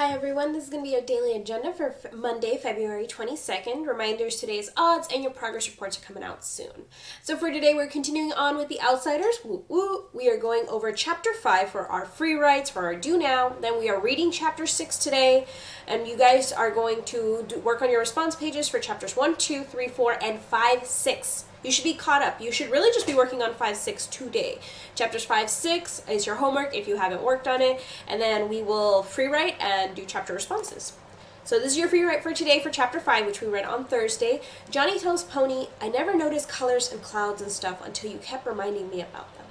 Hi everyone, this is going to be our daily agenda for Monday, February 22nd. Reminders, today's odds, and your progress reports are coming out soon. So for today, we're continuing on with The Outsiders. Woo woo. We are going over Chapter 5 for our free writes, for our do now. Then we are reading Chapter 6 today, and you guys are going to work on your response pages for Chapters 1, 2, 3, 4, and 5, 6. You should be caught up. You should really just be working on 5, 6 today. Chapters 5, 6 is your homework if you haven't worked on it. And then we will free write and do chapter responses. So this is your free write for today for Chapter 5, which we read on Thursday. Johnny tells Pony, "I never noticed colors and clouds and stuff until you kept reminding me about them."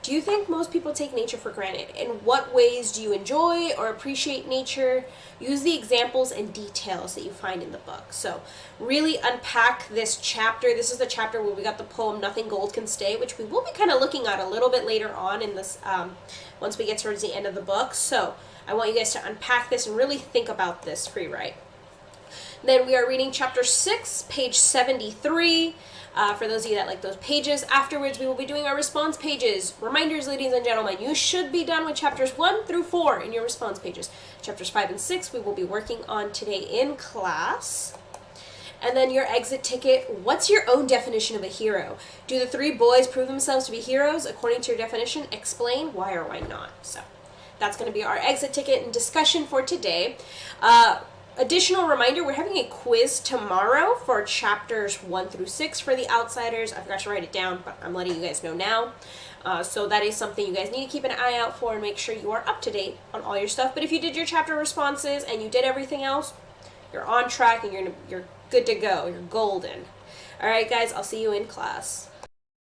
Do you think most people take nature for granted? In what ways do you enjoy or appreciate nature? Use the examples and details that you find in the book. So really unpack this chapter. This is the chapter where we got the poem Nothing Gold Can Stay, which we will be kind of looking at a little bit later on in this, once we get towards the end of the book. So I want you guys to unpack this and really think about this free write. Then we are reading Chapter 6, page 73. For those of you that like those pages, afterwards we will be doing our response pages. Reminders, ladies and gentlemen, you should be done with chapters 1 through 4 in your response pages. Chapters 5 and 6 we will be working on today in class. And then your exit ticket. What's your own definition of a hero? Do the 3 boys prove themselves to be heroes according to your definition? Explain why or why not. So that's going to be our exit ticket and discussion for today. Additional reminder, we're having a quiz tomorrow for chapters 1 through 6 for The Outsiders. I forgot to write it down, but I'm letting you guys know now. So that is something you guys need to keep an eye out for and make sure you are up to date on all your stuff. But if you did your chapter responses and you did everything else, you're on track and you're good to go. You're golden. All right, guys, I'll see you in class.